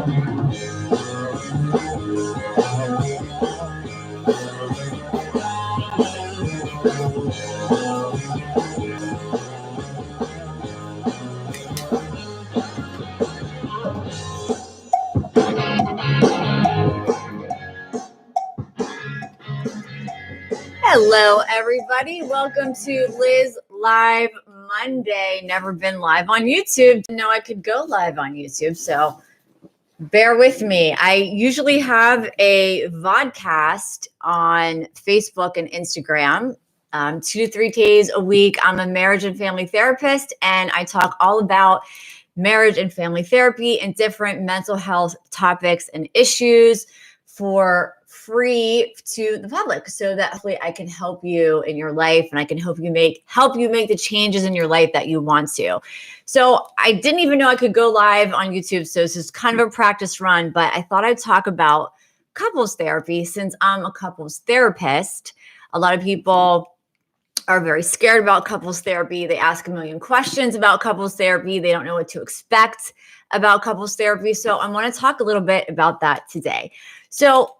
Hello, everybody. Welcome to Liz Live Monday. Never been live on YouTube. Didn't know I could go live on YouTube, so bear with me. I usually have a vodcast on Facebook and Instagram 2 to 3 days a week. I'm a marriage and family therapist, and I talk all about marriage and family therapy and different mental health topics and issues for free to the public, so that hopefully I can help you in your life and I can help you make the changes in your life that you want to. So I didn't even know I could go live on YouTube. So this is kind of a practice run, but I thought I'd talk about couples therapy since I'm a couples therapist. A lot of people are very scared about couples therapy. They ask a million questions about couples therapy. They don't know what to expect about couples therapy. So I want to talk a little bit about that today. So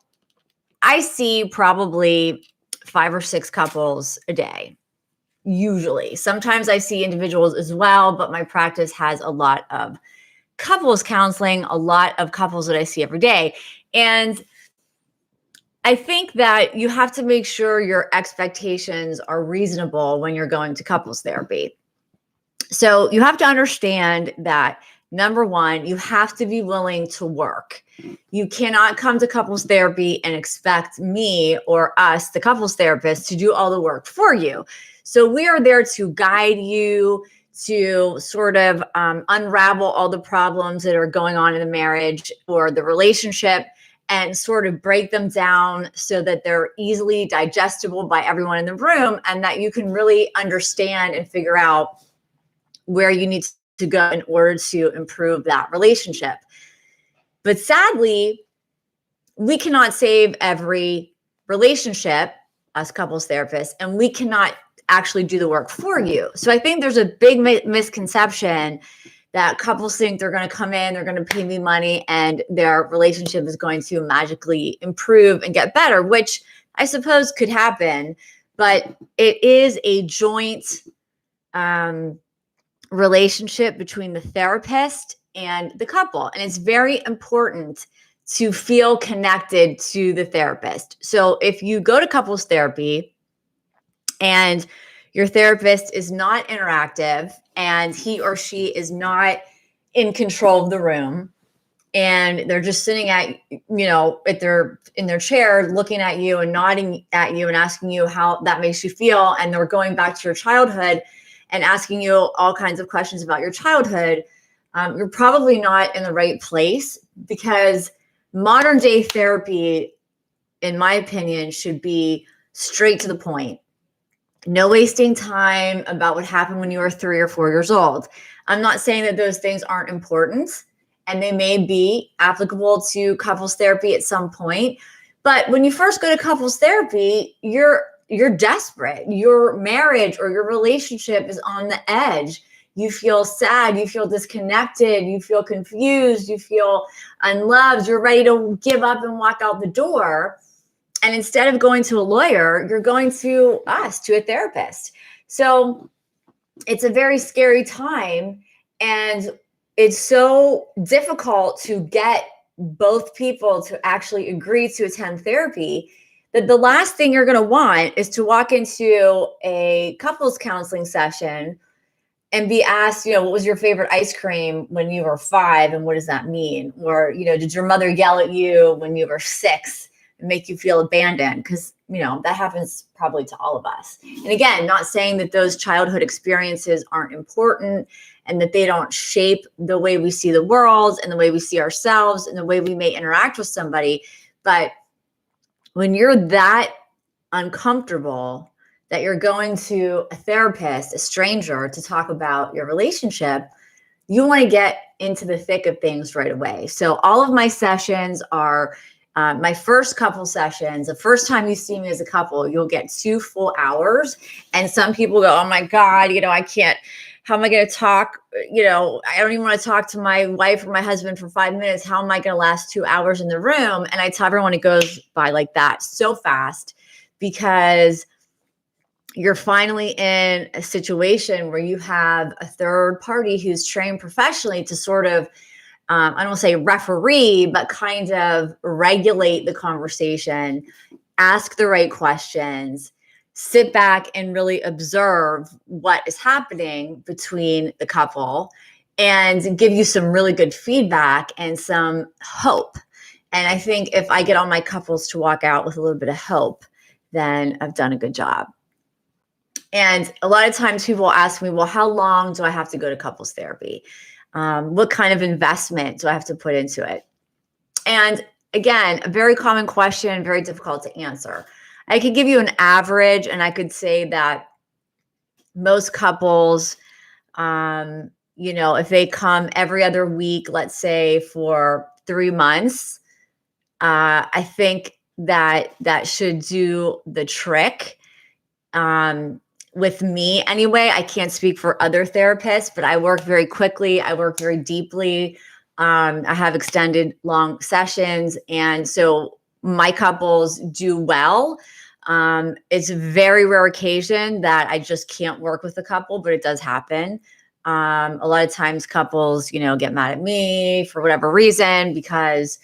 I see probably 5 or 6 couples a day, usually. Sometimes I see individuals as well, but my practice has a lot of couples counseling, a lot of couples that I see every day. And I think that you have to make sure your expectations are reasonable when you're going to couples therapy. So you have to understand that, number one, you have to be willing to work. You cannot come to couples therapy and expect me or us, the couples therapist, to do all the work for you. So we are there to guide you, to sort of unravel all the problems that are going on in the marriage or the relationship and sort of break them down so that they're easily digestible by everyone in the room and that you can really understand and figure out where you need to go in order to improve that relationship. But sadly, we cannot save every relationship as couples therapists, and we cannot actually do the work for you. So I think there's a big misconception that couples think they're going to come in, they're going to pay me money, and their relationship is going to magically improve and get better, which I suppose could happen, but it is a joint relationship between the therapist and the couple. And it's very important to feel connected to the therapist. So if you go to couples therapy and your therapist is not interactive and he or she is not in control of the room and they're just sitting at, in their chair, looking at you and nodding at you and asking you how that makes you feel, and they're going back to your childhood and asking you all kinds of questions about your childhood, you're probably not in the right place, because modern day therapy, in my opinion, should be straight to the point. No wasting time about what happened when you were 3 or 4 years old. I'm not saying that those things aren't important, and they may be applicable to couples therapy at some point. But when you first go to couples therapy, you're desperate. Your marriage or your relationship is on the edge. You feel sad, you feel disconnected, you feel confused, you feel unloved, you're ready to give up and walk out the door. And instead of going to a lawyer, you're going to us, to a therapist. So it's a very scary time, and it's so difficult to get both people to actually agree to attend therapy that the last thing you're going to want is to walk into a couples counseling session and be asked, what was your favorite ice cream when you were 5, and what does that mean? Or, did your mother yell at you when you were 6 and make you feel abandoned? Because, that happens probably to all of us. And again, not saying that those childhood experiences aren't important and that they don't shape the way we see the world and the way we see ourselves and the way we may interact with somebody. But when you're that uncomfortable that you're going to a therapist, a stranger, to talk about your relationship, you want to get into the thick of things right away. So all of my sessions are my first couple sessions. The first time you see me as a couple, you'll get 2 full hours. And some people go, oh my God, I can't how am I going to talk? I don't even want to talk to my wife or my husband for 5 minutes. How am I going to last 2 hours in the room? And I tell everyone it goes by like that so fast, because you're finally in a situation where you have a third party who's trained professionally to sort of, I don't want to say referee, but kind of regulate the conversation, ask the right questions, sit back and really observe what is happening between the couple, and give you some really good feedback and some hope. And I think if I get all my couples to walk out with a little bit of hope, then I've done a good job. And a lot of times people ask me, well, how long do I have to go to couples therapy? What kind of investment do I have to put into it? And again, a very common question, very difficult to answer. I could give you an average, and I could say that most couples, if they come every other week, let's say for 3 months, I think that should do the trick. With me anyway. I can't speak for other therapists, but I work very quickly. I work very deeply. I have extended long sessions. And so my couples do well. It's a very rare occasion that I just can't work with a couple, but it does happen. A lot of times couples, get mad at me for whatever reason, because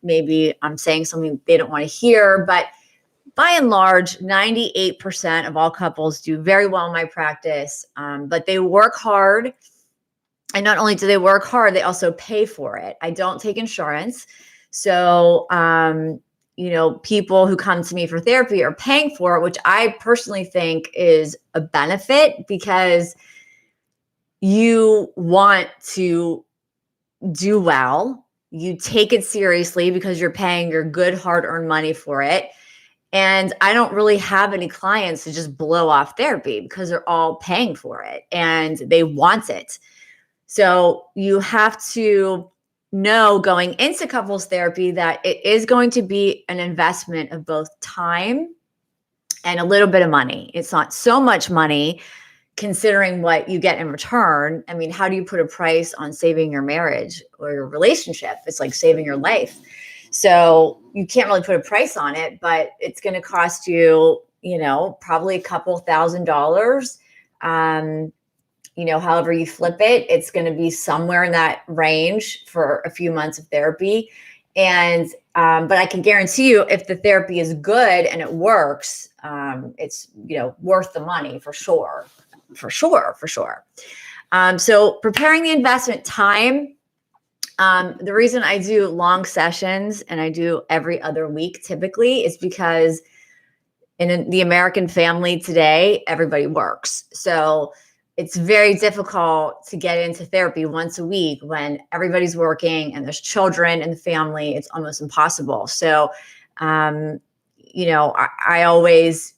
maybe I'm saying something they don't want to hear. But by and large, 98% of all couples do very well in my practice, but they work hard. And not only do they work hard, they also pay for it. I don't take insurance. So, people who come to me for therapy are paying for it, which I personally think is a benefit, because you want to do well. You take it seriously because you're paying your good hard-earned money for it. And I don't really have any clients to just blow off therapy, because they're all paying for it and they want it. So you have to know going into couples therapy that it is going to be an investment of both time and a little bit of money. It's not so much money considering what you get in return. I mean, how do you put a price on saving your marriage or your relationship? It's like saving your life. So you can't really put a price on it, but it's going to cost you, probably a couple $1,000. However you flip it, it's going to be somewhere in that range for a few months of therapy. And, but I can guarantee you, if the therapy is good and it works, it's, worth the money for sure. So preparing the investment time. The reason I do long sessions and I do every other week typically is because in the American family today, everybody works. So it's very difficult to get into therapy once a week when everybody's working and there's children in the family. It's almost impossible. So, I always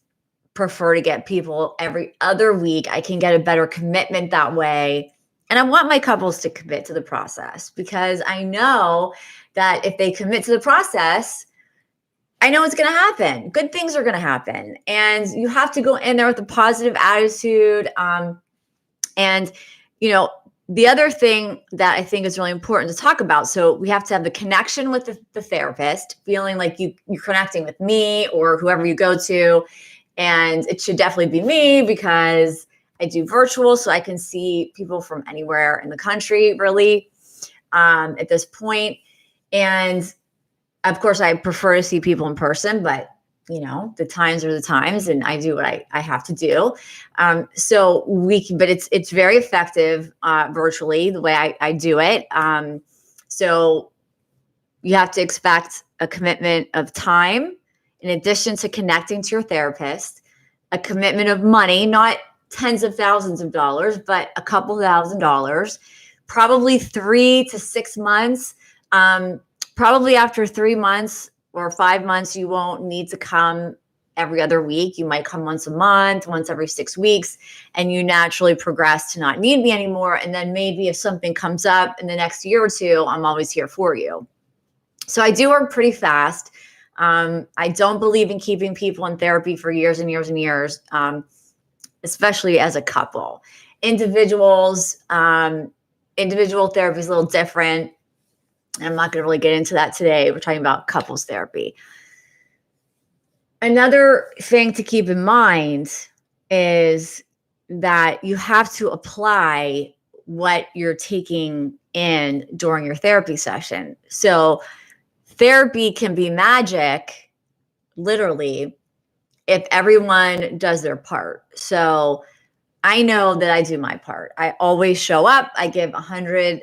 prefer to get people every other week. I can get a better commitment that way. And I want my couples to commit to the process, because I know that if they commit to the process, I know it's going to happen. Good things are going to happen. And you have to go in there with a positive attitude. The other thing that I think is really important to talk about, so we have to have the connection with the therapist, feeling like you're connecting with me or whoever you go to. And it should definitely be me, because I do virtual, so I can see people from anywhere in the country, really, at this point. And of course, I prefer to see people in person, but the times are the times, and I do what I have to do. But it's very effective virtually, the way I do it. So you have to expect a commitment of time, in addition to connecting to your therapist, a commitment of money, not tens of thousands of dollars, but a couple $1,000s, probably 3 to 6 months. Probably after 3 months or 5 months, you won't need to come every other week. You might come once a month, once every 6 weeks, and you naturally progress to not need me anymore. And then maybe if something comes up in the next year or two, I'm always here for you. So I do work pretty fast. I don't believe in keeping people in therapy for years and years and years, especially as a couple. individuals. Individual therapy is a little different. I'm not going to really get into that today. We're talking about couples therapy. Another thing to keep in mind is that you have to apply what you're taking in during your therapy session. So therapy can be magic, literally, if everyone does their part. So I know that I do my part. I always show up. I give 100+%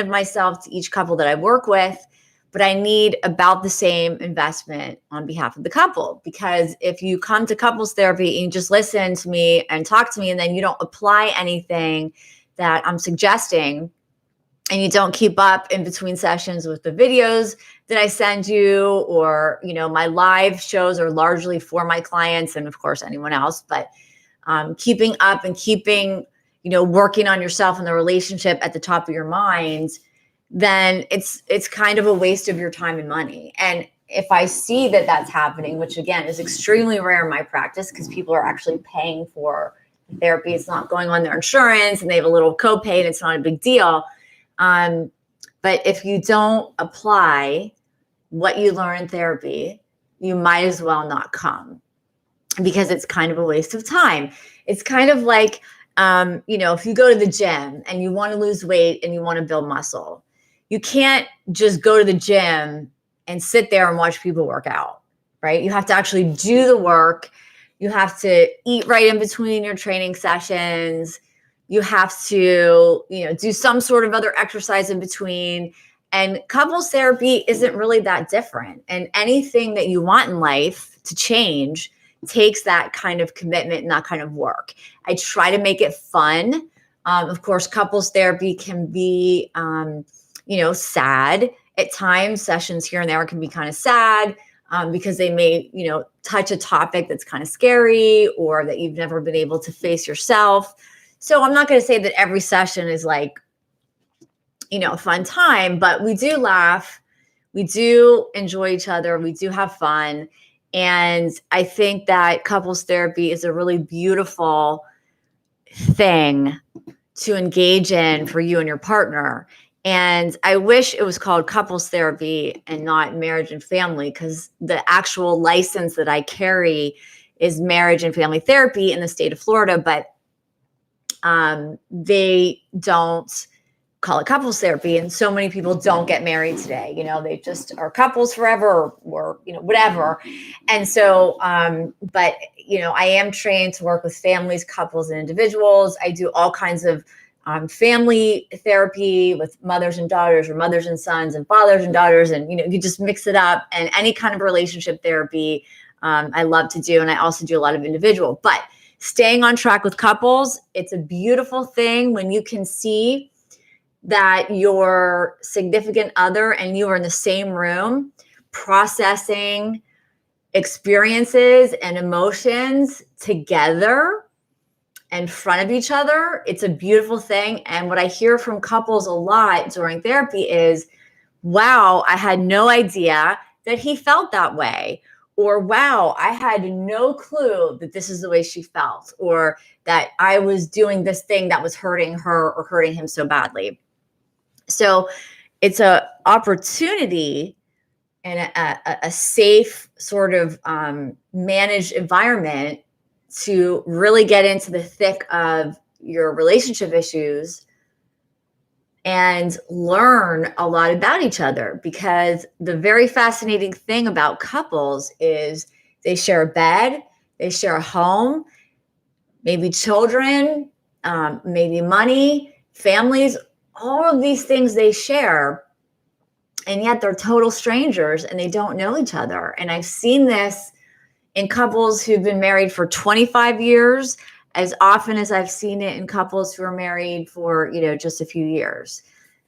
of myself to each couple that I work with, but I need about the same investment on behalf of the couple. Because if you come to couples therapy and you just listen to me and talk to me, and then you don't apply anything that I'm suggesting, and you don't keep up in between sessions with the videos that I send you, or, my live shows are largely for my clients and of course anyone else, but keeping up and keeping, working on yourself and the relationship at the top of your mind, then it's kind of a waste of your time and money. And if I see that that's happening, which again is extremely rare in my practice because people are actually paying for therapy, it's not going on their insurance and they have a little copay and it's not a big deal. But if you don't apply what you learn in therapy, you might as well not come, because it's kind of a waste of time. It's kind of like, if you go to the gym and you want to lose weight and you want to build muscle, you can't just go to the gym and sit there and watch people work out, right? You have to actually do the work. You have to eat right in between your training sessions. You have to, do some sort of other exercise in between. And couples therapy isn't really that different. And anything that you want in life to change takes that kind of commitment and that kind of work. I try to make it fun. Of course, couples therapy can be, sad at times. Sessions here and there can be kind of sad because they may, touch a topic that's kind of scary or that you've never been able to face yourself. So I'm not going to say that every session is like, a fun time, but we do laugh. We do enjoy each other. We do have fun. And I think that couples therapy is a really beautiful thing to engage in for you and your partner. And I wish it was called couples therapy and not marriage and family, because the actual license that I carry is marriage and family therapy in the state of Florida, but they don't call it couples therapy. And so many people don't get married today. They just are couples forever or whatever. And so, but, I am trained to work with families, couples, and individuals. I do all kinds of family therapy with mothers and daughters, or mothers and sons, and fathers and daughters. And, you just mix it up, and any kind of relationship therapy I love to do. And I also do a lot of individual, but staying on track with couples, it's a beautiful thing when you can see that your significant other and you are in the same room processing experiences and emotions together in front of each other. It's a beautiful thing. And what I hear from couples a lot during therapy is, wow, I had no idea that he felt that way. Or, wow, I had no clue that this is the way she felt, or that I was doing this thing that was hurting her or hurting him so badly. So it's an opportunity and a safe sort of managed environment to really get into the thick of your relationship issues and learn a lot about each other. Because the very fascinating thing about couples is they share a bed, they share a home, maybe children, maybe money, families, all of these things they share. And yet they're total strangers and they don't know each other. And I've seen this in couples who've been married for 25 years, as often as I've seen it in couples who are married for, just a few years.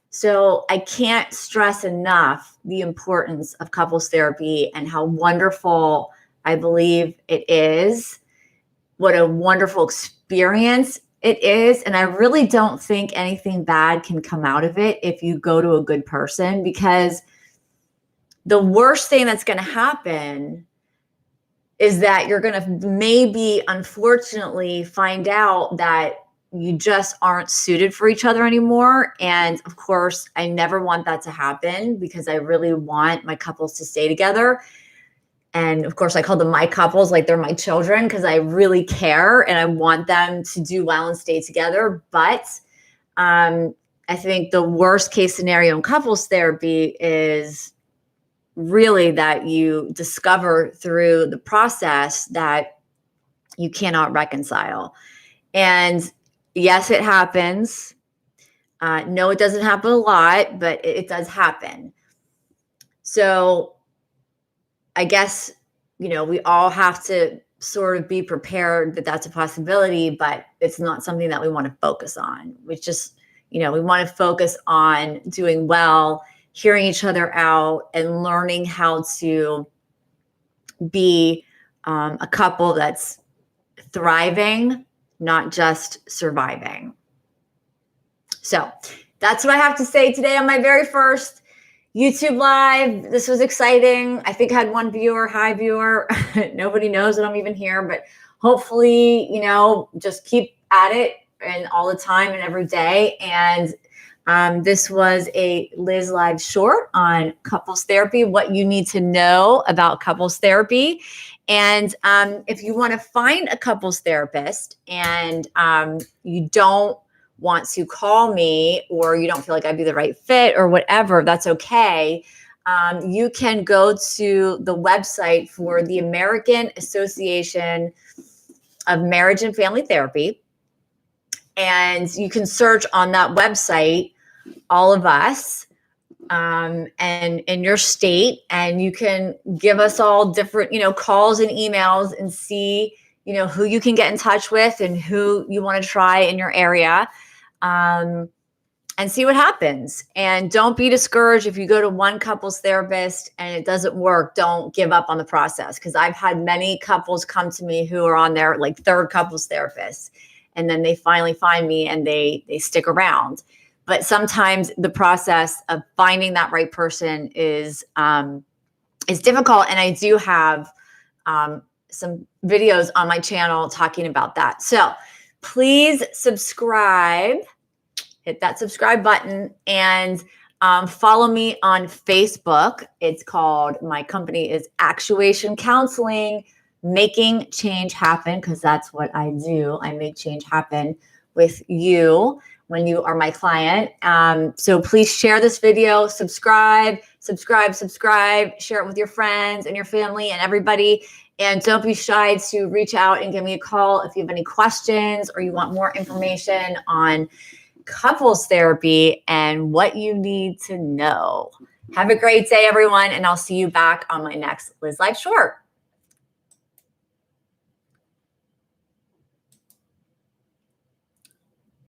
So I can't stress enough the importance of couples therapy and how wonderful I believe it is. What a wonderful experience it is. And I really don't think anything bad can come out of it if you go to a good person, because the worst thing that's going to happen is that you're going to maybe, unfortunately, find out that you just aren't suited for each other anymore. And of course, I never want that to happen because I really want my couples to stay together. And of course, I call them my couples, like they're my children, because I really care and I want them to do well and stay together. But I think the worst case scenario in couples therapy is really that you discover through the process that you cannot reconcile. And yes, it happens. No, it doesn't happen a lot, but it does happen. So I guess, we all have to sort of be prepared that that's a possibility, but it's not something that we want to focus on. We just, we want to focus on doing well, hearing each other out, and learning how to be a couple that's thriving, not just surviving. So that's what I have to say today on my very first YouTube Live. This was exciting. I think I had one viewer. Hi, viewer. Nobody knows that I'm even here, but hopefully, just keep at it and all the time and every day. And this was a Liz Live short on couples therapy, what you need to know about couples therapy. And if you want to find a couples therapist and you don't want to call me, or you don't feel like I'd be the right fit or whatever, that's okay. You can go to the website for the American Association of Marriage and Family Therapy. And you can search on that website, all of us, and in your state, and you can give us all different, calls and emails and see, who you can get in touch with and who you want to try in your area. And see what happens. And don't be discouraged if you go to one couples therapist and it doesn't work. Don't give up on the process, because I've had many couples come to me who are on their third couples therapist, and then they finally find me and they stick around. But sometimes the process of finding that right person is difficult, and I do have some videos on my channel talking about that. So please subscribe. Hit that subscribe button and follow me on Facebook. It's called, my company is Actuation Counseling, Making Change Happen, because that's what I do. I make change happen with you when you are my client. So please share this video, subscribe, share it with your friends and your family and everybody. And don't be shy to reach out and give me a call if you have any questions or you want more information on couples therapy and what you need to know. Have a great day, everyone, and I'll see you back on my next Liz Live Short.